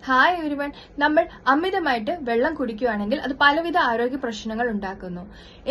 Hi everyone. നമ്മൾ അമിതമായിട്ട് വെള്ളം കുടിക്കുകയാണെങ്കിൽ അത് പലവിധ ആരോഗ്യ പ്രശ്നങ്ങൾ ഉണ്ടാക്കുന്നു.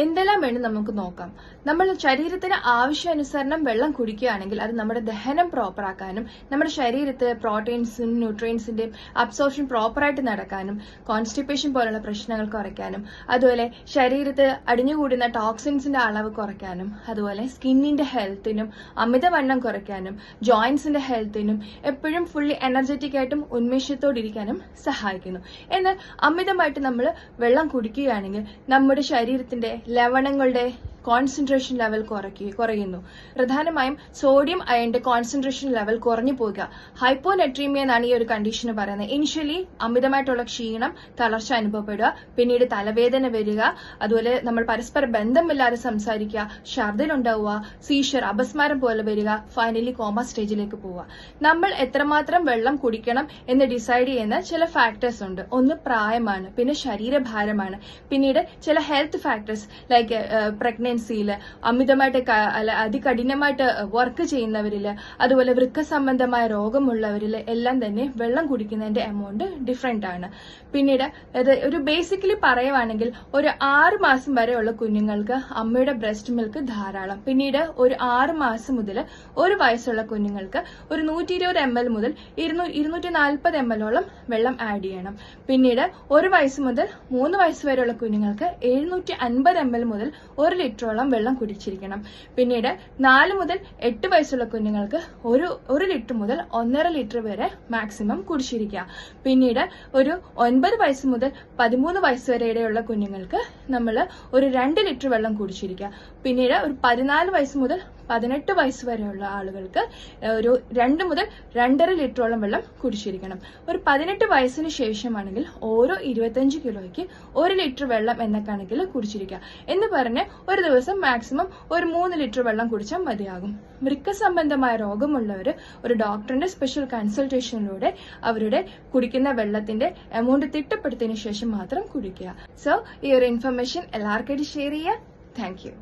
എന്തെല്ലാം വേണം നമുക്ക് നോക്കാം. നമ്മൾ ശരീരത്തിന് ആവശ്യാനുസരണം വെള്ളം കുടിക്കുകയാണെങ്കിൽ അത് നമ്മുടെ ദഹനം പ്രോപ്പറാക്കാനും നമ്മുടെ ശരീരത്തിൽ പ്രോട്ടീൻസും ന്യൂട്രിയൻസിന്റെയും അബ്സോർപ്ഷൻ പ്രോപ്പറായിട്ട് നടക്കാനും കോൺസ്റ്റിപ്പേഷൻ പോലുള്ള പ്രശ്നങ്ങൾ കുറയ്ക്കാനും അതുപോലെ ശരീരത്തിൽ അടിഞ്ഞുകൂടുന്ന ടോക്സിൻസിന്റെ അളവ് കുറയ്ക്കാനും അതുപോലെ സ്കിന്നിന്റെ ഹെൽത്തിനും അമിതവണ്ണം കുറയ്ക്കാനും ജോയിന്റ്സിന്റെ ഹെൽത്തിനും എപ്പോഴും ഫുള്ളി എനർജറ്റിക് ആയിട്ടും ഉന്മേഷത്തോടെ ഇരിക്കാനും സഹായിക്കുന്നു. എന്നാൽ അമിതമായിട്ട് നമ്മൾ വെള്ളം കുടിക്കുകയാണെങ്കിൽ നമ്മുടെ ശരീരത്തിന്റെ ലവണങ്ങളുടെ കോൺസെൻട്രേഷൻ ലെവൽ കുറയുന്നു. പ്രധാനമായും സോഡിയം അയണിന്റെ കോൺസെൻട്രേഷൻ ലെവൽ കുറഞ്ഞു പോകുക. ഹൈപ്പോനെട്രീമിയ എന്നാണ് ഈ ഒരു കണ്ടീഷന് പറയുന്നത്. ഇനിഷ്യലി അമിതമായിട്ടുള്ള ക്ഷീണം, തളർച്ച അനുഭവപ്പെടുക, പിന്നീട് തലവേദന വരിക, അതുപോലെ നമ്മൾ പരസ്പര ബന്ധമില്ലാതെ സംസാരിക്കുക, ഛർദിലുണ്ടാവുക, സീഷർ, അപസ്മാരം പോലെ വരിക, ഫൈനലി കോമ സ്റ്റേജിലേക്ക് പോവുക. നമ്മൾ എത്രമാത്രം വെള്ളം കുടിക്കണം എന്ന് ഡിസൈഡ് ചെയ്യുന്ന ചില ഫാക്ടേഴ്സ് ഉണ്ട്. ഒന്ന് പ്രായമാണ്, പിന്നെ ശരീരഭാരമാണ്, പിന്നീട് ചില ഹെൽത്ത് ഫാക്ടേഴ്സ് ലൈക്ക് പ്രഗ്നൻസിയിൽ അമിതമായിട്ട് അതികഠിനമായിട്ട് വർക്ക് ചെയ്യുന്നവരില് അതുപോലെ വൃക്ക സംബന്ധമായ രോഗമുള്ളവരിൽ എല്ലാം തന്നെ വെള്ളം കുടിക്കുന്നതിന്റെ എമൗണ്ട് ഡിഫറെന്റ് ആണ്. പിന്നീട് ഒരു ബേസിക്കലി പറയുവാണെങ്കിൽ ഒരു 6 മാസം വരെയുള്ള കുഞ്ഞുങ്ങൾക്ക് അമ്മയുടെ ബ്രസ്റ്റ് മിൽക്ക് ധാരാളം. പിന്നീട് ഒരു 6 മാസം മുതൽ 1 വയസ്സുള്ള കുഞ്ഞുങ്ങൾക്ക് ഒരു 120 ml മുതൽ 240 ml വെള്ളം ആഡ് ചെയ്യണം. പിന്നീട് 1 വയസ്സ് മുതൽ 3 വയസ്സ് വരെയുള്ള കുഞ്ഞുങ്ങൾക്ക് 750 ml മുതൽ 1 ലിറ്ററോളം വെള്ളം കുടിച്ചിരിക്കണം. പിന്നീട് 4 മുതൽ 8 വയസ്സുള്ള കുഞ്ഞുങ്ങൾക്ക് 1 ലിറ്റർ മുതൽ 1.5 ലിറ്റർ വരെ മാക്സിമം കുടിച്ചിരിക്കുക. പിന്നീട് ഒരു 9 വയസ്സ് മുതൽ 13 വയസ്സ് വരെയുള്ള കുഞ്ഞുങ്ങൾക്ക് നമ്മൾ ഒരു 2 ലിറ്റർ വെള്ളം കുടിച്ചിരിക്കുക. പിന്നീട് ഒരു 14 വയസ്സ് മുതൽ 18 വയസ്സ് വരെയുള്ള ആളുകൾക്ക് ഒരു 2 മുതൽ 2.5 ലിറ്ററോളം വെള്ളം കുടിച്ചിരിക്കണം. ഒരു 18 വയസ്സിന് ശേഷമാണെങ്കിൽ ഓരോ 25 കിലോയ്ക്ക് 1 ലിറ്റർ വെള്ളം എന്ന കണക്കിൽ കുടിച്ചിരിക്കുക എന്ന് പറഞ്ഞ് ഒരു ദിവസം മാക്സിമം ഒരു 3 ലിറ്റർ വെള്ളം കുടിച്ചാൽ മതിയാകും. വൃക്ക സംബന്ധമായ രോഗമുള്ളവർ ഒരു ഡോക്ടറിന്റെ സ്പെഷ്യൽ കൺസൾട്ടേഷനിലൂടെ അവരുടെ കുടിക്കുന്ന വെള്ളത്തിന്റെ എമൗണ്ട് തിട്ടപ്പെടുത്തിയതിനു ശേഷം മാത്രം കുടിക്കുക. സോ ഈ ഒരു ഇൻഫർമേഷൻ എല്ലാവർക്കായിട്ട് ഷെയർ ചെയ്യുക. Thank you.